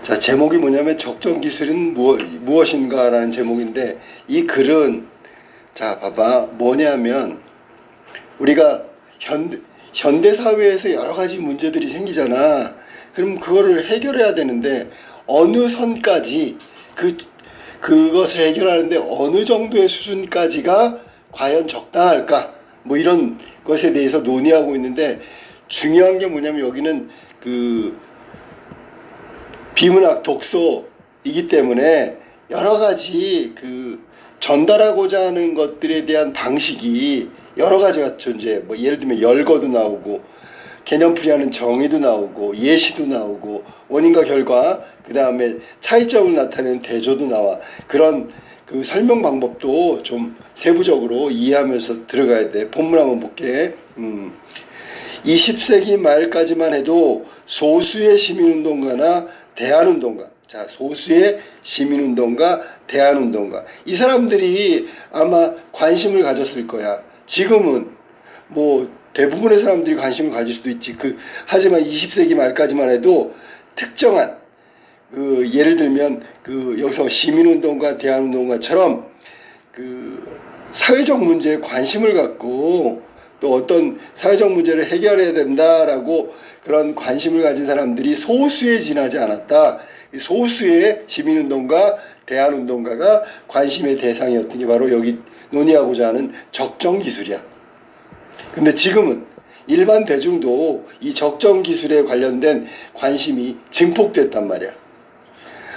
자, 제목이 뭐냐면 적정기술은 무엇인가 라는 제목인데, 이 글은, 자, 봐봐. 뭐냐면, 우리가 현대사회에서 여러 가지 문제들이 생기잖아. 그럼 그거를 해결해야 되는데, 어느 선까지, 그것을 해결하는데 어느 정도의 수준까지가 과연 적당할까? 뭐 이런 것에 대해서 논의하고 있는데, 중요한 게 뭐냐면 여기는 비문학 독서이기 때문에 여러 가지 전달하고자 하는 것들에 대한 방식이 여러 가지가 존재해. 뭐 예를 들면 열거도 나오고 개념풀이하는 정의도 나오고 예시도 나오고 원인과 결과, 그 다음에 차이점을 나타내는 대조도 나와. 그런 설명 방법도 좀 세부적으로 이해하면서 들어가야 돼. 본문 한번 볼게. 20세기 말까지만 해도 소수의 시민운동가나 대한운동가, 자, 소수의 시민운동가, 대한운동가, 이 사람들이 아마 관심을 가졌을 거야. 지금은 뭐 대부분의 사람들이 관심을 가질 수도 있지. 하지만 20세기 말까지만 해도 특정한 예를 들면 여기서 시민운동가, 대한운동가처럼 사회적 문제에 관심을 갖고 또 어떤 사회적 문제를 해결해야 된다라고 그런 관심을 가진 사람들이 소수에 지나지 않았다. 소수의 시민운동가, 대한운동가가 관심의 대상이었던 게 바로 여기 논의하고자 하는 적정기술이야. 근데 지금은 일반 대중도 이 적정기술에 관련된 관심이 증폭됐단 말이야.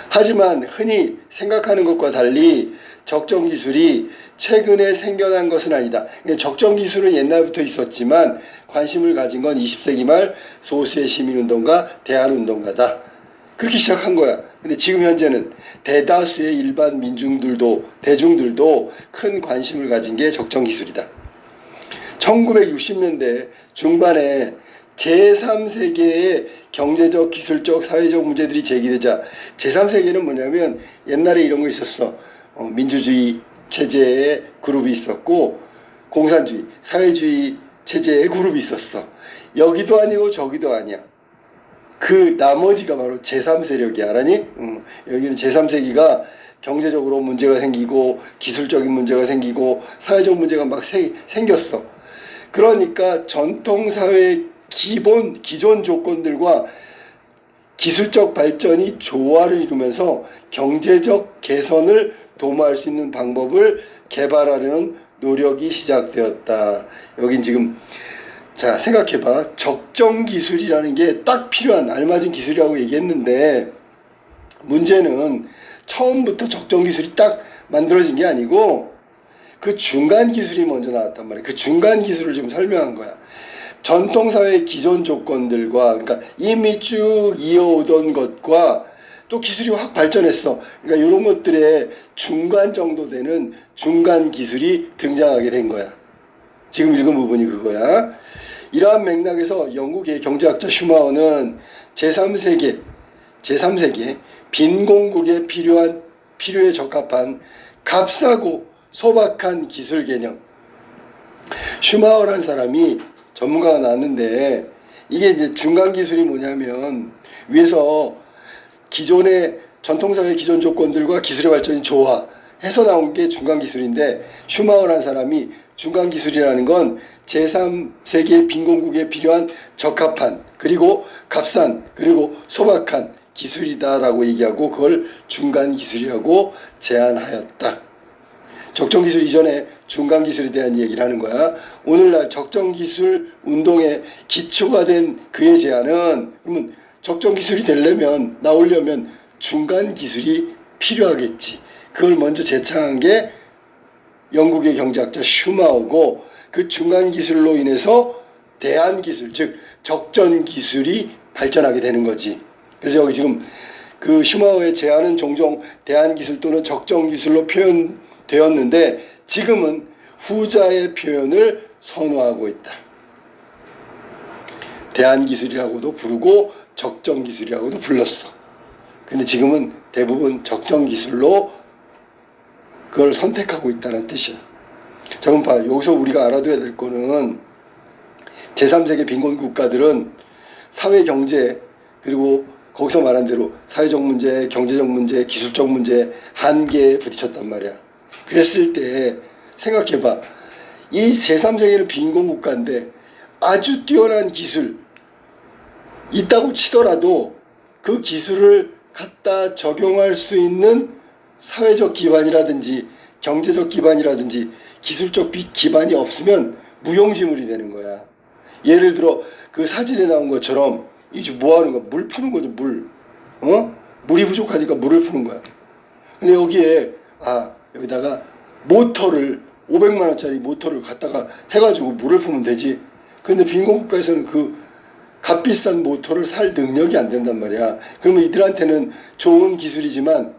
하지만 흔히 생각하는 것과 달리 적정기술이 최근에 생겨난 것은 아니다. 적정기술은 옛날부터 있었지만 관심을 가진 건 20세기 말 소수의 시민운동가, 대한운동가다. 그렇게 시작한 거야. 근데 지금 현재는 대다수의 일반 대중들도 큰 관심을 가진 게 적정기술이다. 1960년대 중반에 제3세계의 경제적, 기술적, 사회적 문제들이 제기되자, 제3세계는 뭐냐면 옛날에 이런 거 있었어. 민주주의 체제의 그룹이 있었고 공산주의, 사회주의 체제의 그룹이 있었어. 여기도 아니고 저기도 아니야. 그 나머지가 바로 제3세력이야. 알아니? 여기는 제3세기가 경제적으로 문제가 생기고 기술적인 문제가 생기고 사회적 문제가 막 생겼어. 그러니까 전통사회의 기존 조건들과 기술적 발전이 조화를 이루면서 경제적 개선을 도모할 수 있는 방법을 개발하려는 노력이 시작되었다. 여긴 지금, 자, 생각해봐. 적정기술이라는 게 딱 필요한 알맞은 기술이라고 얘기했는데, 문제는 처음부터 적정기술이 딱 만들어진 게 아니고 그 중간 기술이 먼저 나왔단 말이야. 그 중간 기술을 좀 설명한 거야. 전통사회의 기존 조건들과, 그러니까 이미 쭉 이어오던 것과 또 기술이 확 발전했어. 그러니까 이런 것들의 중간 정도 되는 중간 기술이 등장하게 된 거야. 지금 읽은 부분이 그거야. 이러한 맥락에서 영국의 경제학자 슈마어는 제3세기 빈공국에 필요에 적합한 값싸고 소박한 기술 개념. 슈마어란 사람이 전문가가 나왔는데, 이게 이제 중간 기술이 뭐냐면 위에서 기존의 전통사회 기존 조건들과 기술의 발전이 조화해서 나온 게 중간 기술인데, 슈마어란 사람이 중간 기술이라는 건 제3세계 빈공국에 필요한 적합한, 그리고 값싼, 그리고 소박한 기술이다라고 얘기하고 그걸 중간 기술이라고 제안하였다. 적정기술 이전에 중간기술에 대한 얘기를 하는 거야. 오늘날 적정기술 운동의 기초가 된 그의 제안은, 그러면 적정기술이 나오려면 중간기술이 필요하겠지. 그걸 먼저 제창한 게 영국의 경제학자 슈마어고, 그 중간기술로 인해서 대한기술, 즉 적정기술이 발전하게 되는 거지. 그래서 여기 지금 그 슈마어의 제안은 종종 대한기술 또는 적정기술로 표현되었는데 지금은 후자의 표현을 선호하고 있다. 대한기술이라고도 부르고 적정기술이라고도 불렀어. 근데 지금은 대부분 적정기술로 그걸 선택하고 있다는 뜻이야. 자, 그럼 봐. 여기서 우리가 알아둬야 될 거는 제3세계 빈곤 국가들은 사회 경제 그리고 거기서 말한 대로 사회적 문제, 경제적 문제, 기술적 문제 한계에 부딪혔단 말이야. 그랬을 때 생각해봐. 이 제3세계는 빈곤국가인데 아주 뛰어난 기술 있다고 치더라도 그 기술을 갖다 적용할 수 있는 사회적 기반이라든지 경제적 기반이라든지 기술적 기반이 없으면 무용지물이 되는 거야. 예를 들어 그 사진에 나온 것처럼 이제 뭐 하는 거야? 물 푸는 거죠. 물. 물이 부족하니까 물을 푸는 거야. 근데 여기에 여기다가 모터를 500만 원짜리 모터를 갖다가 해가지고 물을 푸면 되지. 근데 빈곤국가에서는 그 값비싼 모터를 살 능력이 안 된단 말이야. 그러면 이들한테는 좋은 기술이지만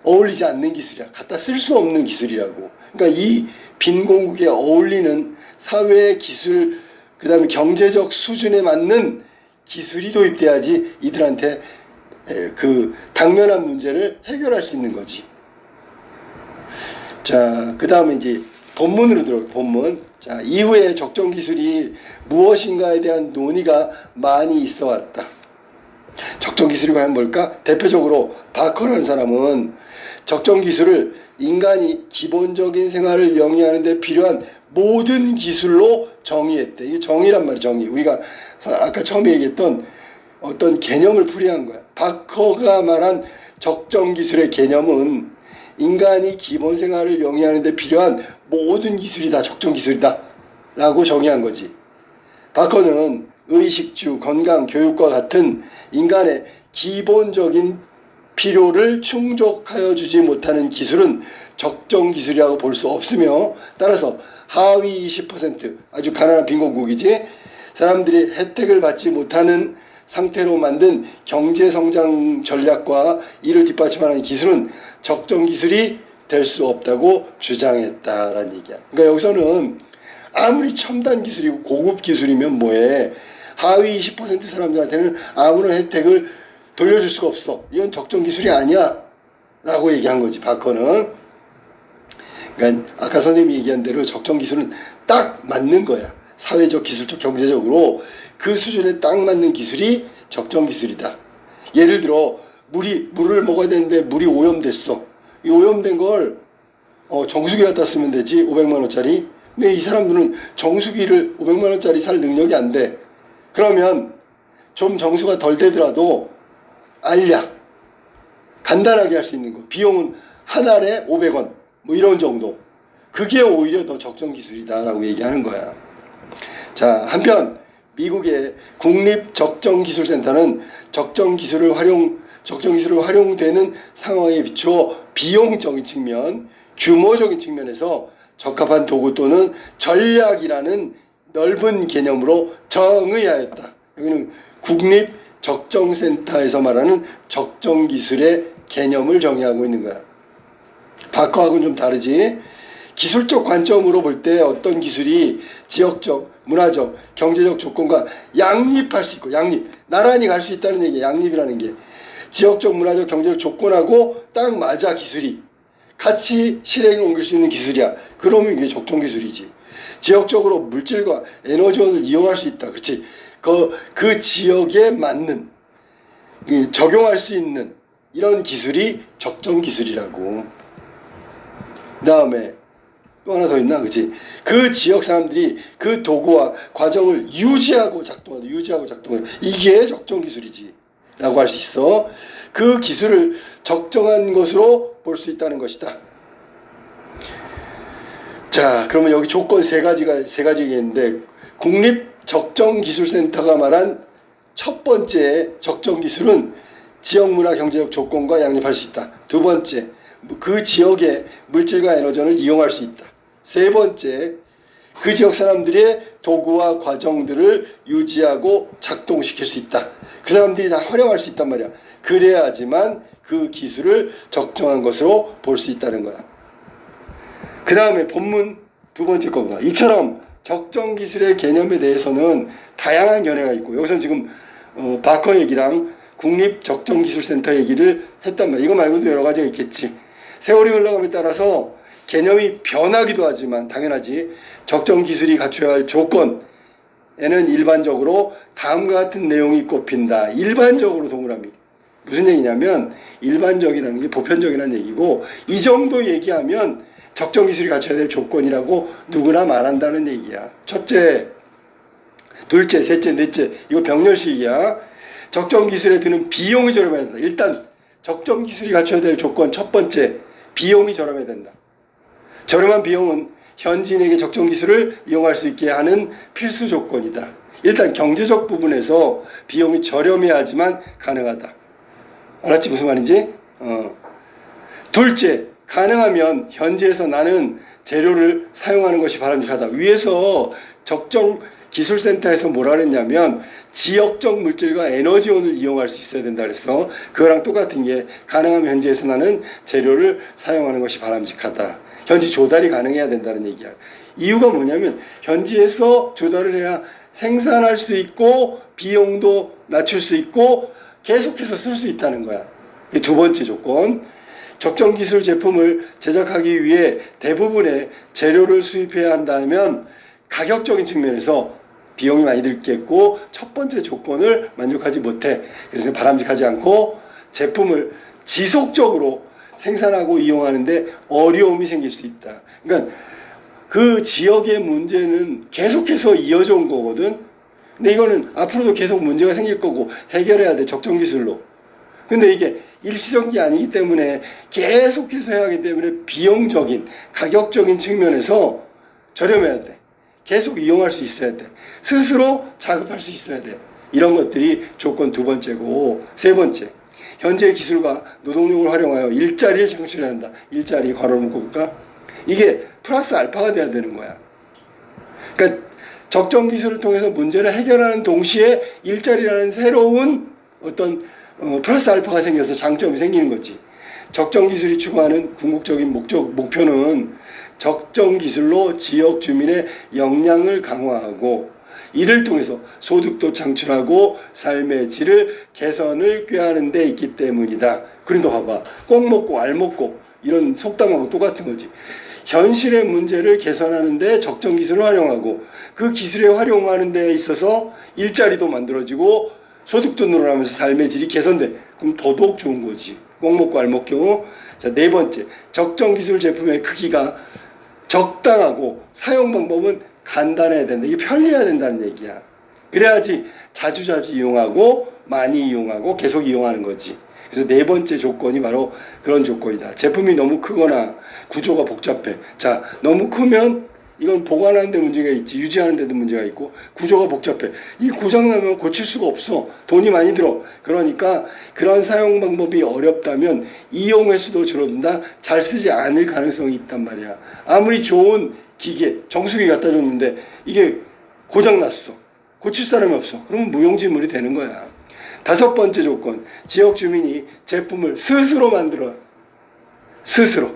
어울리지 않는 기술이야. 갖다 쓸 수 없는 기술이라고. 그러니까 이 빈곤국에 어울리는 사회의 기술, 그 다음에 경제적 수준에 맞는 기술이 도입돼야지 이들한테 그 당면한 문제를 해결할 수 있는 거지. 자, 그 다음에 이제 본문으로 들어가요. 본문. 자, 이후에 적정 기술이 무엇인가에 대한 논의가 많이 있어 왔다. 적정 기술이 과연 뭘까? 대표적으로 바커라는 사람은 적정 기술을 인간이 기본적인 생활을 영위하는 데 필요한 모든 기술로 정의했대. 이게 정의란 말이야, 정의. 우리가 아까 처음에 얘기했던 어떤 개념을 풀이한 거야. 바커가 말한 적정 기술의 개념은 인간이 기본 생활을 영위하는 데 필요한 모든 기술이 다 적정 기술이다 라고 정의한 거지. 바커는 의식주, 건강, 교육과 같은 인간의 기본적인 필요를 충족하여 주지 못하는 기술은 적정 기술이라고 볼 수 없으며, 따라서 하위 20% 아주 가난한 빈곤국이지, 사람들이 혜택을 받지 못하는 상태로 만든 경제성장 전략과 이를 뒷받침하는 기술은 적정 기술이 될 수 없다고 주장했다라는 얘기야. 그러니까 여기서는 아무리 첨단 기술이고 고급 기술이면 뭐해, 하위 20% 사람들한테는 아무런 혜택을 돌려줄 수가 없어. 이건 적정 기술이 아니야 라고 얘기한 거지, 바커는. 그러니까 아까 선생님이 얘기한 대로 적정 기술은 딱 맞는 거야. 사회적, 기술적, 경제적으로 그 수준에 딱 맞는 기술이 적정 기술이다. 예를 들어 물을 먹어야 되는데 물이 오염됐어. 이 오염된 걸 정수기 갖다 쓰면 되지, 500만 원짜리. 근데 이 사람들은 정수기를 500만 원짜리 살 능력이 안 돼. 그러면 좀 정수가 덜 되더라도 알약 간단하게 할 수 있는 거, 비용은 한 알에 500원 뭐 이런 정도, 그게 오히려 더 적정 기술이다라고 얘기하는 거야. 자, 한편 미국의 국립적정기술센터는 적정 기술을 활용되는 상황에 비추어 비용적인 측면, 규모적인 측면에서 적합한 도구 또는 전략이라는 넓은 개념으로 정의하였다. 여기는 국립적정센터에서 말하는 적정 기술의 개념을 정의하고 있는 거야. 바커하고는 좀 다르지. 기술적 관점으로 볼 때 어떤 기술이 지역적, 문화적, 경제적 조건과 양립할 수 있고, 나란히 갈 수 있다는 얘기야. 양립이라는 게 지역적, 문화적, 경제적 조건하고 딱 맞아. 기술이 같이 실행에 옮길 수 있는 기술이야. 그러면 이게 적정 기술이지. 지역적으로 물질과 에너지원을 이용할 수 있다. 그렇지. 그 지역에 맞는, 적용할 수 있는 이런 기술이 적정 기술이라고. 그 다음에 또 하나 더 있나? 그치? 그 지역 사람들이 그 도구와 과정을 유지하고 작동하는, 이게 적정 기술이지 라고 할 수 있어. 그 기술을 적정한 것으로 볼 수 있다는 것이다. 자, 그러면 여기 조건 세 가지가 있는데, 국립적정기술센터가 말한 첫 번째 적정 기술은 지역 문화 경제적 조건과 양립할 수 있다. 두 번째, 그 지역의 물질과 에너지를 이용할 수 있다. 세 번째, 그 지역 사람들의 도구와 과정들을 유지하고 작동시킬 수 있다. 그 사람들이 다 활용할 수 있단 말이야. 그래야지만 그 기술을 적정한 것으로 볼 수 있다는 거야. 그 다음에 본문 두 번째 겁니다. 이처럼 적정 기술의 개념에 대해서는 다양한 견해가 있고, 여기서는 지금 바커 얘기랑 국립적정기술센터 얘기를 했단 말이야. 이거 말고도 여러 가지가 있겠지. 세월이 흘러감에 따라서 개념이 변하기도 하지만 당연하지. 적정 기술이 갖춰야 할 조건, 일반적으로 다음과 같은 내용이 꼽힌다. 일반적으로 동그라미. 무슨 얘기냐면 일반적이라는 게 보편적이라는 얘기고 이 정도 얘기하면 적정 기술이 갖춰야 될 조건이라고 누구나 말한다는 얘기야. 첫째, 둘째, 셋째, 넷째. 이거 병렬식이야. 적정 기술에 드는 비용이 저렴해야 된다. 일단 적정 기술이 갖춰야 될 조건 첫 번째, 비용이 저렴해야 된다. 저렴한 비용은 현지인에게 적정 기술을 이용할 수 있게 하는 필수 조건이다. 일단 경제적 부분에서 비용이 저렴해야지만 가능하다. 알았지? 무슨 말인지? 둘째, 가능하면 현지에서 나는 재료를 사용하는 것이 바람직하다. 위에서 적정 기술센터에서 뭐라 그랬냐면 지역적 물질과 에너지원을 이용할 수 있어야 된다 그랬어. 그거랑 똑같은 게 가능하면 현지에서 나는 재료를 사용하는 것이 바람직하다. 현지 조달이 가능해야 된다는 얘기야. 이유가 뭐냐면 현지에서 조달을 해야 생산할 수 있고 비용도 낮출 수 있고 계속해서 쓸 수 있다는 거야. 이 두 번째 조건. 적정 기술 제품을 제작하기 위해 대부분의 재료를 수입해야 한다면 가격적인 측면에서 비용이 많이 들겠고 첫 번째 조건을 만족하지 못해. 그래서 바람직하지 않고 제품을 지속적으로 생산하고 이용하는데 어려움이 생길 수 있다. 그러니까 그 지역의 문제는 계속해서 이어져 온 거거든. 근데 이거는 앞으로도 계속 문제가 생길 거고 해결해야 돼. 적정 기술로. 근데 이게 일시적인 게 아니기 때문에 계속해서 해야 하기 때문에 비용적인 가격적인 측면에서 저렴해야 돼. 계속 이용할 수 있어야 돼. 스스로 자급할 수 있어야 돼. 이런 것들이 조건 두 번째고, 세 번째, 현재의 기술과 노동력을 활용하여 일자리를 창출해야 한다. 일자리 괄호 묶어 볼까? 이게 플러스 알파가 돼야 되는 거야. 그러니까 적정 기술을 통해서 문제를 해결하는 동시에 일자리라는 새로운 어떤 플러스 알파가 생겨서 장점이 생기는 거지. 적정 기술이 추구하는 궁극적인 목표는 적정 기술로 지역 주민의 역량을 강화하고 이를 통해서 소득도 창출하고 삶의 질을 개선을 꾀하는 데 있기 때문이다. 그러니까 봐봐. 꼭 먹고 알 먹고 이런 속담하고 똑같은 거지. 현실의 문제를 개선하는 데 적정 기술을 활용하고 그 기술에 활용하는 데 있어서 일자리도 만들어지고 소득도 늘어나면서 삶의 질이 개선돼. 그럼 더더욱 좋은 거지. 꼭 먹고 알 먹고. 자, 네 번째. 적정 기술 제품의 크기가 적당하고 사용 방법은 간단해야 된다. 이게 편리해야 된다는 얘기야. 그래야지 자주자주 이용하고 많이 이용하고 계속 이용하는 거지. 그래서 네 번째 조건이 바로 그런 조건이다. 제품이 너무 크거나 구조가 복잡해. 자, 너무 크면 이건 보관하는 데 문제가 있지, 유지하는 데도 문제가 있고, 구조가 복잡해. 이 고장나면 고칠 수가 없어. 돈이 많이 들어. 그러니까 그런 사용 방법이 어렵다면 이용 횟수도 줄어든다. 잘 쓰지 않을 가능성이 있단 말이야. 아무리 좋은 기계, 정수기 갖다 줬는데 이게 고장났어. 고칠 사람이 없어. 그러면 무용지물이 되는 거야. 다섯 번째 조건, 지역 주민이 제품을 스스로 만들어. 스스로.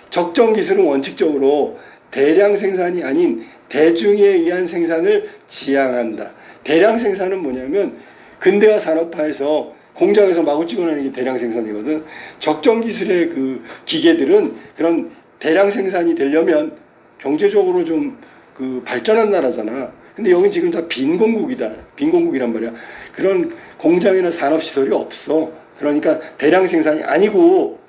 적정 기술은 원칙적으로 대량 생산이 아닌 대중에 의한 생산을 지향한다. 대량 생산은 뭐냐면 근대화 산업화에서 공장에서 마구 찍어내는 게 대량 생산이거든. 적정 기술의 그 기계들은 그런 대량 생산이 되려면 경제적으로 좀 그 발전한 나라잖아. 근데 여긴 지금 다 빈공국이다. 빈공국이란 말이야. 그런 공장이나 산업시설이 없어. 그러니까 대량 생산이 아니고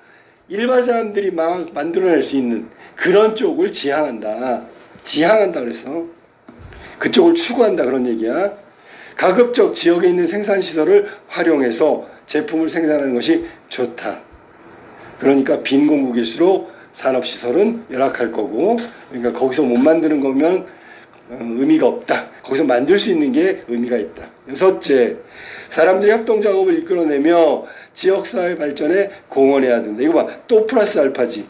일반 사람들이 막 만들어낼 수 있는 그런 쪽을 지향한다. 지향한다 그래서 그쪽을 추구한다 그런 얘기야. 가급적 지역에 있는 생산시설을 활용해서 제품을 생산하는 것이 좋다. 그러니까 빈 공국일수록 산업시설은 열악할 거고, 그러니까 거기서 못 만드는 거면 의미가 없다. 거기서 만들 수 있는 게 의미가 있다. 여섯째, 사람들이 협동작업을 이끌어내며 지역사회 발전에 공헌해야 된다. 이거 봐. 또 플러스 알파지.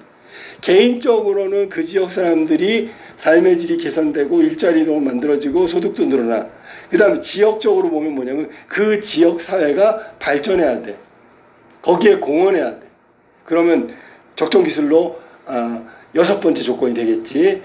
개인적으로는 그 지역 사람들이 삶의 질이 개선되고 일자리도 만들어지고 소득도 늘어나. 그 다음에 지역적으로 보면 뭐냐면 그 지역 사회가 발전해야 돼. 거기에 공헌해야 돼. 그러면 적정 기술로 여섯 번째 조건이 되겠지.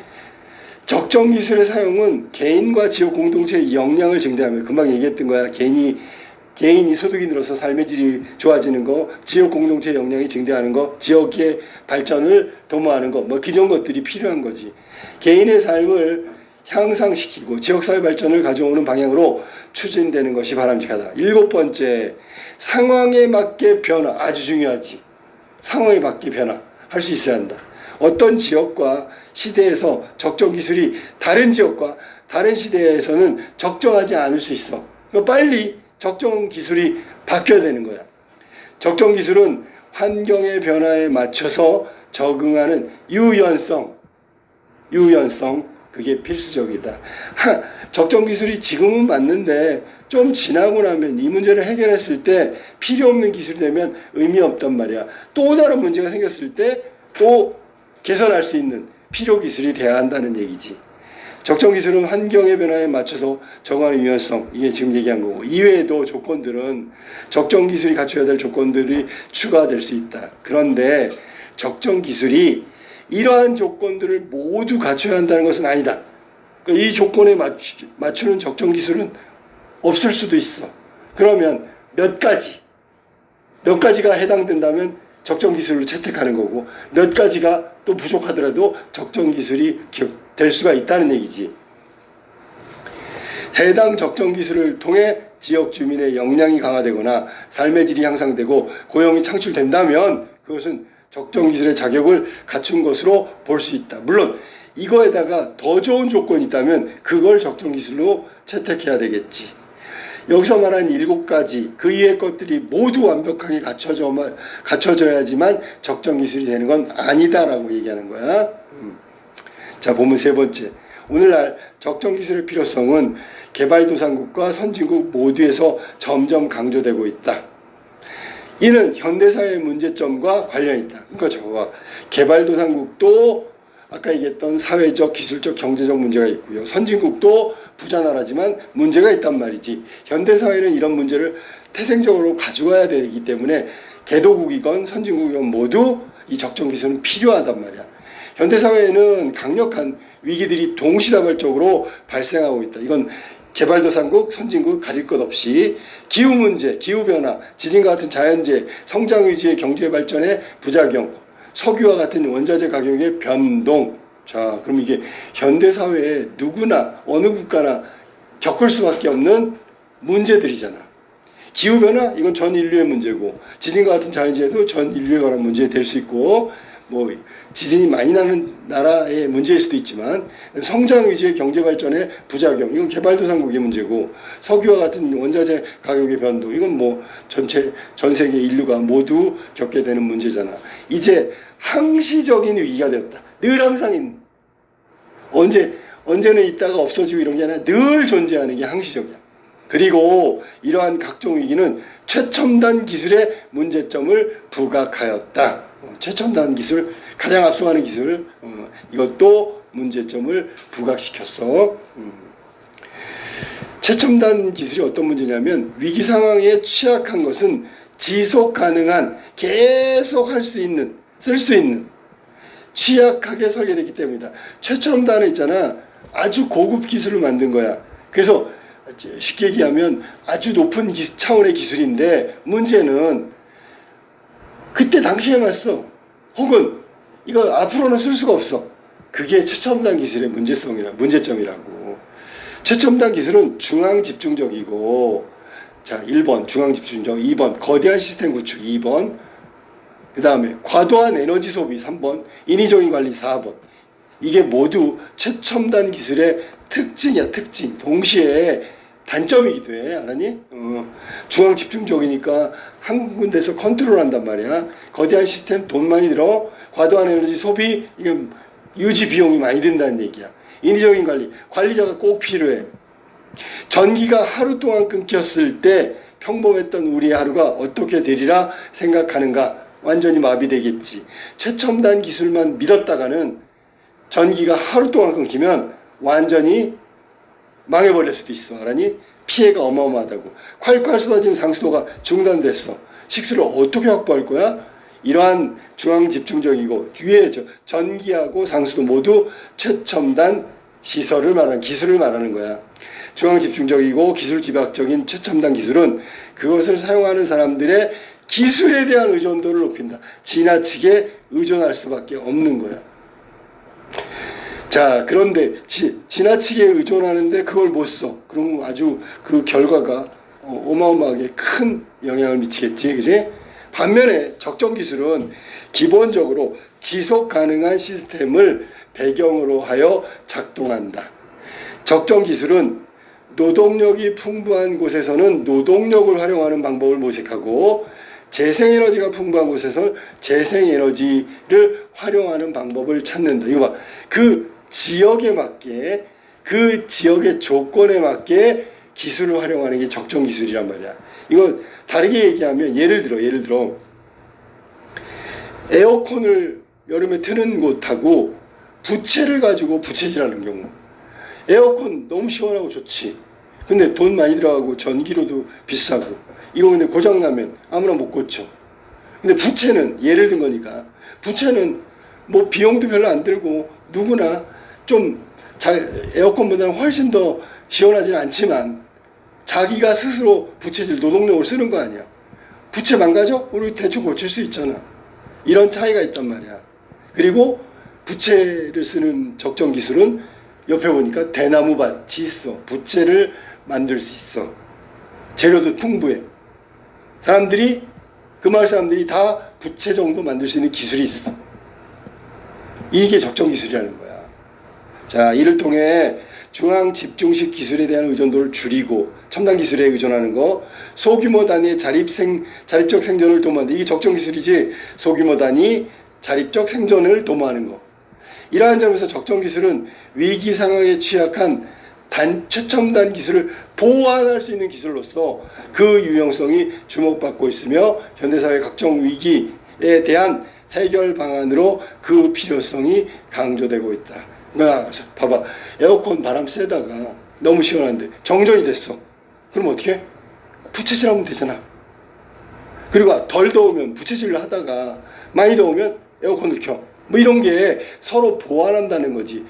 적정 기술의 사용은 개인과 지역 공동체의 역량을 증대하며, 금방 얘기했던 거야. 개인이 소득이 늘어서 삶의 질이 좋아지는 거, 지역 공동체의 역량이 증대하는 거, 지역의 발전을 도모하는 거, 뭐 이런 것들이 필요한 거지. 개인의 삶을 향상시키고 지역사회 발전을 가져오는 방향으로 추진되는 것이 바람직하다. 7번째, 상황에 맞게 변화. 아주 중요하지. 상황에 맞게 변화할 수 있어야 한다. 어떤 지역과 시대에서 적정 기술이 다른 지역과 다른 시대에서는 적정하지 않을 수 있어. 빨리 적정 기술이 바뀌어야 되는 거야. 적정 기술은 환경의 변화에 맞춰서 적응하는 유연성, 그게 필수적이다. 적정 기술이 지금은 맞는데 좀 지나고 나면 이 문제를 해결했을 때 필요 없는 기술이 되면 의미 없단 말이야. 또 다른 문제가 생겼을 때 또 개선할 수 있는 필요 기술이 돼야 한다는 얘기지. 적정 기술은 환경의 변화에 맞춰서 적응하는 유연성, 이게 지금 얘기한 거고, 이외에도 조건들은 적정 기술이 갖춰야 될 조건들이 추가될 수 있다. 그런데 적정 기술이 이러한 조건들을 모두 갖춰야 한다는 것은 아니다. 이 조건에 맞추는 적정 기술은 없을 수도 있어. 그러면 몇 가지가 해당된다면 적정 기술을 채택하는 거고, 몇 가지가 또 부족하더라도 적정 기술이 될 수가 있다는 얘기지. 해당 적정 기술을 통해 지역 주민의 역량이 강화되거나 삶의 질이 향상되고 고용이 창출된다면 그것은 적정 기술의 자격을 갖춘 것으로 볼 수 있다. 물론 이거에다가 더 좋은 조건이 있다면 그걸 적정 기술로 채택해야 되겠지. 여기서 말한 7가지 그 이외의 것들이 모두 완벽하게 갖춰져야지만 적정 기술이 되는 건 아니다라고 얘기하는 거야. 자, 보면 3번째. 오늘날 적정 기술의 필요성은 개발도상국과 선진국 모두에서 점점 강조되고 있다. 이는 현대사회의 문제점과 관련이 있다. 그러니까 저거 개발도상국도 아까 얘기했던 사회적, 기술적, 경제적 문제가 있고요. 선진국도 부자 나라지만 문제가 있단 말이지. 현대사회는 이런 문제를 태생적으로 가져가야 되기 때문에 개도국이건 선진국이건 모두 이 적정 기술은 필요하단 말이야. 현대사회에는 강력한 위기들이 동시다발적으로 발생하고 있다. 이건 개발도상국, 선진국 가릴 것 없이 기후문제, 기후변화, 지진과 같은 자연재해, 성장위주의 경제발전의 부작용, 석유와 같은 원자재 가격의 변동. 자, 그럼 이게 현대사회에 누구나 어느 국가나 겪을 수밖에 없는 문제들이잖아. 기후변화, 이건 전 인류의 문제고, 지진과 같은 자연재해도 전 인류에 관한 문제 될 수 있고, 뭐 지진이 많이 나는 나라의 문제일 수도 있지만, 성장 위주의 경제발전의 부작용, 이건 개발도상국의 문제고, 석유와 같은 원자재 가격의 변동, 이건 뭐 전 세계 인류가 모두 겪게 되는 문제잖아. 이제 항시적인 위기가 되었다. 늘 항상 있는, 언제는 있다가 없어지고 이런 게 아니라 늘 존재하는 게 항시적이야. 그리고 이러한 각종 위기는 최첨단 기술의 문제점을 부각하였다. 최첨단 기술, 가장 앞서가는 기술, 이것도 문제점을 부각시켰어. 최첨단 기술이 어떤 문제냐면, 위기 상황에 취약한 것은 지속 가능한, 계속 할 수 있는, 쓸 수 있는, 취약하게 설계됐기 때문이다. 최첨단에 있잖아, 아주 고급 기술을 만든 거야. 그래서 쉽게 얘기하면 아주 높은 차원의 기술인데, 문제는 그때 당시에만 써. 혹은 이거 앞으로는 쓸 수가 없어. 그게 최첨단 기술의 문제점이라고. 최첨단 기술은 중앙 집중적이고, 자, 1번 중앙 집중적, 2번 거대한 시스템 구축, 2번 그 다음에 과도한 에너지 소비, 3번 인위적인 관리, 4번. 이게 모두 최첨단 기술의 특징이야. 특징. 동시에 단점이기도 해. 알았니? 중앙 집중적이니까 한 군데서 컨트롤한단 말이야. 거대한 시스템, 돈 많이 들어. 과도한 에너지 소비, 이게 유지 비용이 많이 든다는 얘기야. 인위적인 관리, 관리자가 꼭 필요해. 전기가 하루 동안 끊겼을 때 평범했던 우리의 하루가 어떻게 되리라 생각하는가? 완전히 마비되겠지. 최첨단 기술만 믿었다가는 전기가 하루 동안 끊기면 완전히 망해버릴 수도 있어. 알았니? 피해가 어마어마하다고. 콸콸 쏟아진 상수도가 중단됐어. 식수를 어떻게 확보할 거야? 이러한 중앙 집중적이고, 뒤에 전기하고 상수도 모두 최첨단 기술을 말하는 거야. 중앙 집중적이고 기술 집약적인 최첨단 기술은 그것을 사용하는 사람들의 기술에 대한 의존도를 높인다. 지나치게 의존할 수밖에 없는 거야. 자, 그런데 지나치게 의존하는데 그걸 못 써. 그럼 아주 그 결과가 어마어마하게 큰 영향을 미치겠지, 그지? 반면에 적정 기술은 기본적으로 지속 가능한 시스템을 배경으로 하여 작동한다. 적정 기술은 노동력이 풍부한 곳에서는 노동력을 활용하는 방법을 모색하고 재생에너지가 풍부한 곳에서는 재생에너지를 활용하는 방법을 찾는다. 이거 봐. 그 지역에 맞게, 그 지역의 조건에 맞게 기술을 활용하는 게 적정 기술이란 말이야. 이거 다르게 얘기하면 예를 들어 에어컨을 여름에 트는 곳하고 부채를 가지고 부채질하는 경우, 에어컨 너무 시원하고 좋지. 근데 돈 많이 들어가고 전기료도 비싸고, 이거 근데 고장나면 아무나 못 고쳐. 근데 부채는 예를 든 거니까, 부채는 뭐 비용도 별로 안 들고 누구나 좀 에어컨보다는 훨씬 더 시원하지는 않지만 자기가 스스로 부채질 노동력을 쓰는 거 아니야. 부채 망가져? 우리 대충 고칠 수 있잖아. 이런 차이가 있단 말이야. 그리고 부채를 쓰는 적정 기술은 옆에 보니까 대나무밭이 있어. 부채를 만들 수 있어. 재료도 풍부해. 그 마을 사람들이 다 부채 정도 만들 수 있는 기술이 있어. 이게 적정 기술이라는 거야. 자, 이를 통해 중앙 집중식 기술에 대한 의존도를 줄이고 첨단 기술에 의존하는 거, 소규모 단위의 자립적 생존을 도모한다. 이게 적정 기술이지. 소규모 단위 자립적 생존을 도모하는 거. 이러한 점에서 적정 기술은 위기 상황에 취약한 최첨단 기술을 보완할 수 있는 기술로서 그 유용성이 주목받고 있으며 현대사회 각종 위기에 대한 해결 방안으로 그 필요성이 강조되고 있다. 그러니까 봐봐, 에어컨 바람 쐬다가 너무 시원한데 정전이 됐어. 그럼 어떻게? 부채질하면 되잖아. 그리고 덜 더우면 부채질을 하다가 많이 더우면 에어컨을 켜. 뭐 이런 게 서로 보완한다는 거지.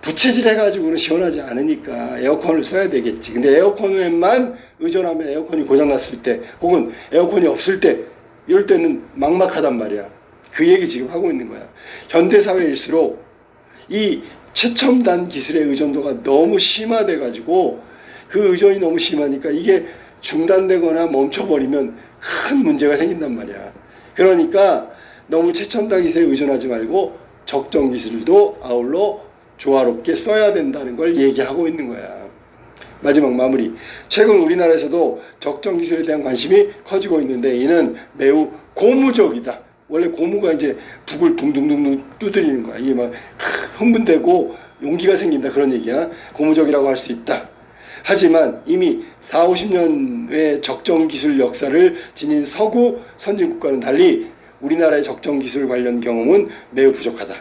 부채질 해가지고는 시원하지 않으니까 에어컨을 써야 되겠지. 근데 에어컨에만 의존하면 에어컨이 고장났을 때 혹은 에어컨이 없을 때, 이럴 때는 막막하단 말이야. 그 얘기 지금 하고 있는 거야. 현대사회일수록 이 최첨단 기술의 의존도가 너무 심화돼가지고 그 의존이 너무 심하니까 이게 중단되거나 멈춰버리면 큰 문제가 생긴단 말이야. 그러니까 너무 최첨단 기술에 의존하지 말고 적정 기술도 아울러 조화롭게 써야 된다는 걸 얘기하고 있는 거야. 마지막 마무리. 최근 우리나라에서도 적정 기술에 대한 관심이 커지고 있는데 이는 매우 고무적이다. 원래 고무가 이제 북을 둥둥둥 두드리는 거야. 이게 막 흥분되고 용기가 생긴다, 그런 얘기야. 고무적이라고 할 수 있다. 하지만 이미 40~50년의 적정 기술 역사를 지닌 서구 선진국과는 달리 우리나라의 적정 기술 관련 경험은 매우 부족하다.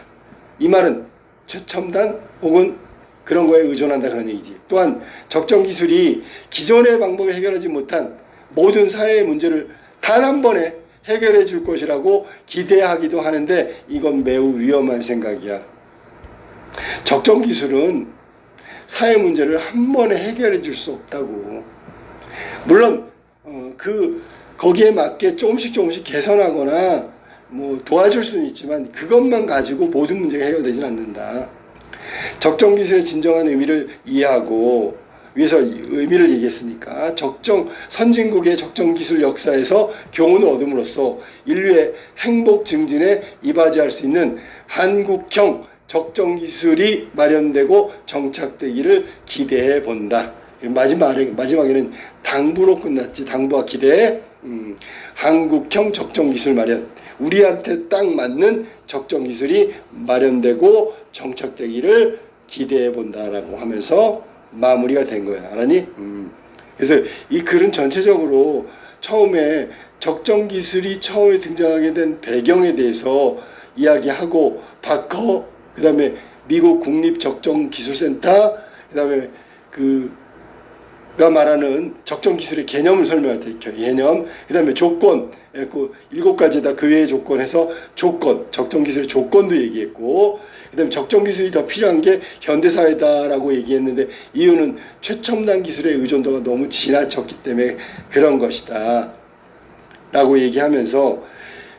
이 말은 최첨단 혹은 그런 거에 의존한다, 그런 얘기지. 또한 적정 기술이 기존의 방법에 해결하지 못한 모든 사회의 문제를 단 한 번에 해결해 줄 것이라고 기대하기도 하는데 이건 매우 위험한 생각이야. 적정 기술은 사회 문제를 한 번에 해결해 줄 수 없다고. 물론 거기에 맞게 조금씩 개선하거나 뭐 도와줄 수는 있지만 그것만 가지고 모든 문제가 해결되지는 않는다. 적정 기술의 진정한 의미를 이해하고 위해서 의미를 얘기했으니까 선진국의 적정 기술 역사에서 교훈을 얻음으로써 인류의 행복 증진에 이바지할 수 있는 한국형 적정 기술이 마련되고 정착되기를 기대해 본다. 마지막에는 당부로 끝났지. 당부와 기대. 한국형 적정 기술 마련. 우리한테 딱 맞는 적정 기술이 마련되고 정착되기를 기대해 본다라고 하면서 마무리가 된 거야. 알았니? 그래서 이 글은 전체적으로 처음에 적정 기술이 처음에 등장하게 된 배경에 대해서 이야기하고 그 다음에 미국 국립적정기술센터, 그 다음에 그가 말하는 적정 기술의 개념을 설명할 때 개념, 그 다음에 조건, 그 7가지다 그 외의 조건에서 적정 기술의 조건도 얘기했고, 그 다음에 적정 기술이 더 필요한 게 현대사회다라고 얘기했는데 이유는 최첨단 기술의 의존도가 너무 지나쳤기 때문에 그런 것이다 라고 얘기하면서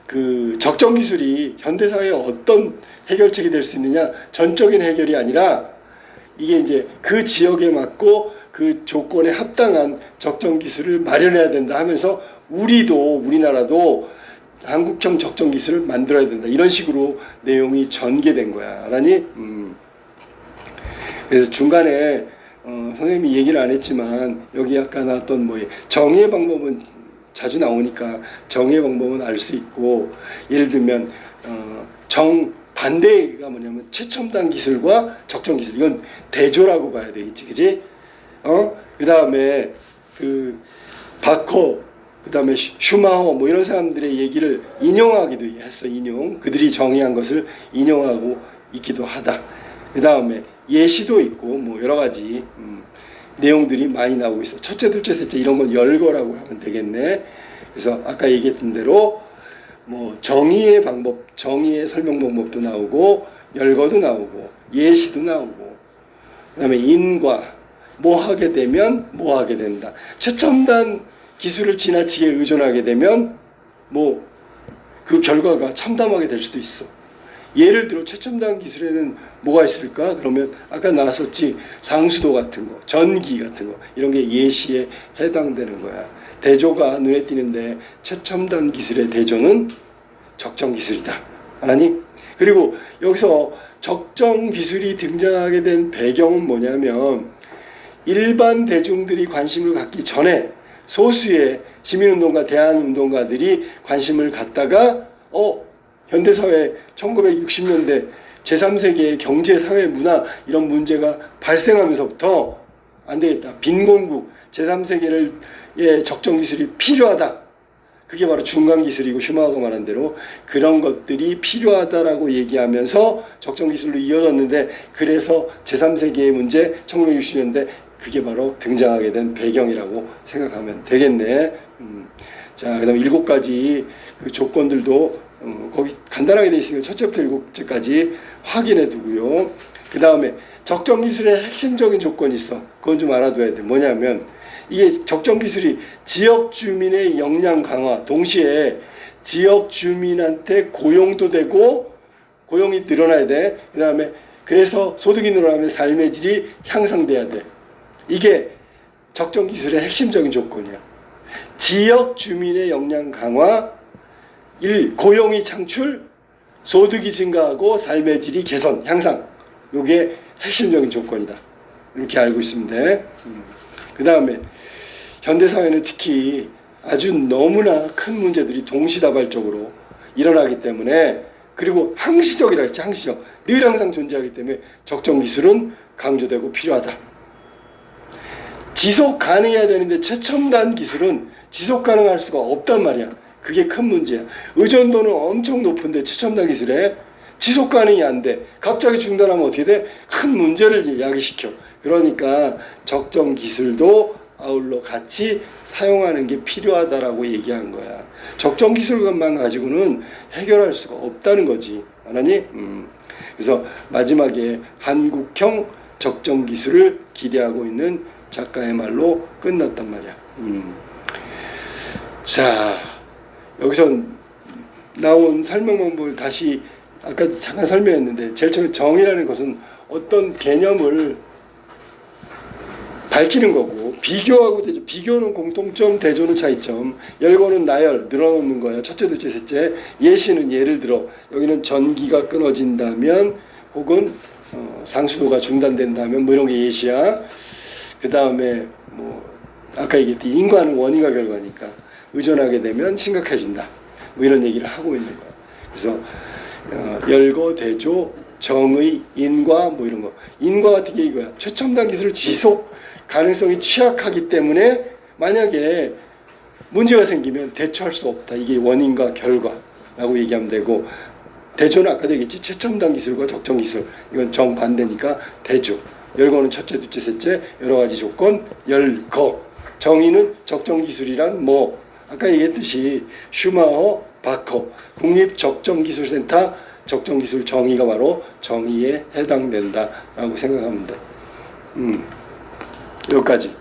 그 적정 기술이 현대 사회에 어떤 해결책이 될 수 있느냐, 전적인 해결이 아니라 이게 이제 그 지역에 맞고 그 조건에 합당한 적정 기술을 마련해야 된다 하면서 우리나라도 한국형 적정 기술을 만들어야 된다, 이런 식으로 내용이 전개된 거야. 알았니? 그래서 중간에 선생님이 얘기를 안 했지만 여기 아까 나왔던 뭐 정의의 방법은 자주 나오니까 정의의 방법은 알 수 있고, 예를 들면 반대가 뭐냐면 최첨단 기술과 적정 기술, 이건 대조라고 봐야 되겠지, 그지? 그 다음에 그 바커, 그 다음에 슈마허 뭐 이런 사람들의 얘기를 인용하기도 했어. 그들이 정의한 것을 인용하고 있기도 하다. 그 다음에 예시도 있고 뭐 여러 가지 내용들이 많이 나오고 있어. 첫째, 둘째, 셋째 이런 건 열거라고 하면 되겠네. 그래서 아까 얘기했던 대로 뭐 정의의 방법, 정의의 설명 방법도 나오고 열거도 나오고 예시도 나오고, 그 다음에 인과 뭐 하게 되면 뭐 하게 된다. 최첨단 기술을 지나치게 의존하게 되면 뭐 그 결과가 참담하게 될 수도 있어. 예를 들어 최첨단 기술에는 뭐가 있을까? 그러면 아까 나왔었지, 상수도 같은 거, 전기 같은 거, 이런 게 예시에 해당되는 거야. 대조가 눈에 띄는데 최첨단 기술의 대조는 적정 기술이다. 알았니? 그리고 여기서 적정 기술이 등장하게 된 배경은 뭐냐면, 일반 대중들이 관심을 갖기 전에 소수의 시민운동가, 대한운동가들이 관심을 갖다가 현대사회 1960년대 제3세계의 경제, 사회, 문화 이런 문제가 발생하면서부터 안 되겠다, 빈곤국, 제3세계의 적정 기술이 필요하다. 그게 바로 중간 기술이고, 슈마허가 말한 대로 그런 것들이 필요하다라고 얘기하면서 적정 기술로 이어졌는데, 그래서 제3세계의 문제 1960년대 그게 바로 등장하게 된 배경이라고 생각하면 되겠네. 자, 그 다음에 7가지 그 조건들도 거기 간단하게 돼 있으니까 첫째부터 7째까지 확인해 두고요. 그 다음에 적정 기술의 핵심적인 조건이 있어. 그건 좀 알아둬야 돼. 뭐냐면, 이게 적정 기술이 지역 주민의 역량 강화, 동시에 지역 주민한테 고용도 되고, 고용이 늘어나야 돼. 그 다음에 그래서 소득이 늘어나면 삶의 질이 향상돼야 돼. 이게 적정 기술의 핵심적인 조건이야. 지역 주민의 역량 강화, 고용이 창출, 소득이 증가하고 삶의 질이 개선, 향상. 이게 핵심적인 조건이다. 이렇게 알고 있으면 돼. 그 다음에 현대사회는 특히 아주 너무나 큰 문제들이 동시다발적으로 일어나기 때문에, 그리고 항시적이라 했지, 항시적. 늘 항상 존재하기 때문에 적정 기술은 강조되고 필요하다. 지속 가능해야 되는데 최첨단 기술은 지속 가능할 수가 없단 말이야. 그게 큰 문제야. 의존도는 엄청 높은데 최첨단 기술에 지속 가능이 안 돼. 갑자기 중단하면 어떻게 돼? 큰 문제를 야기시켜. 그러니까 적정 기술도 아울러 같이 사용하는 게 필요하다라고 얘기한 거야. 적정 기술만 가지고는 해결할 수가 없다는 거지. 알았니? 그래서 마지막에 한국형 적정 기술을 기대하고 있는 작가의 말로 끝났단 말이야. 자, 여기서 나온 설명 방법을 다시 아까 잠깐 설명했는데, 제일 처음에 정의라는 것은 어떤 개념을 밝히는 거고, 비교하고 대조, 비교는 공통점, 대조는 차이점, 열거는 나열, 늘어놓는 거야. 첫째, 둘째, 셋째. 예시는 예를 들어 여기는 전기가 끊어진다면, 혹은 상수도가 중단된다면, 뭐 이런 게 예시야. 그 다음에 뭐 아까 얘기했듯이 인과는 원인과 결과니까 의존하게 되면 심각해진다. 뭐 이런 얘기를 하고 있는 거야. 그래서 열거, 대조, 정의, 인과 뭐 이런 거. 인과 같은 게 이거야. 최첨단 기술 지속 가능성이 취약하기 때문에 만약에 문제가 생기면 대처할 수 없다. 이게 원인과 결과라고 얘기하면 되고, 대조는 아까도 얘기했지, 최첨단 기술과 적정 기술, 이건 정반대니까 대조. 열거는 첫째, 둘째, 셋째, 여러 가지 조건, 열거. 정의는 적정 기술이란 뭐, 아까 얘기했듯이 슈마허, 바커, 국립적정기술센터 적정기술 정의가 바로 정의에 해당된다라고 생각하면 돼. 여기까지.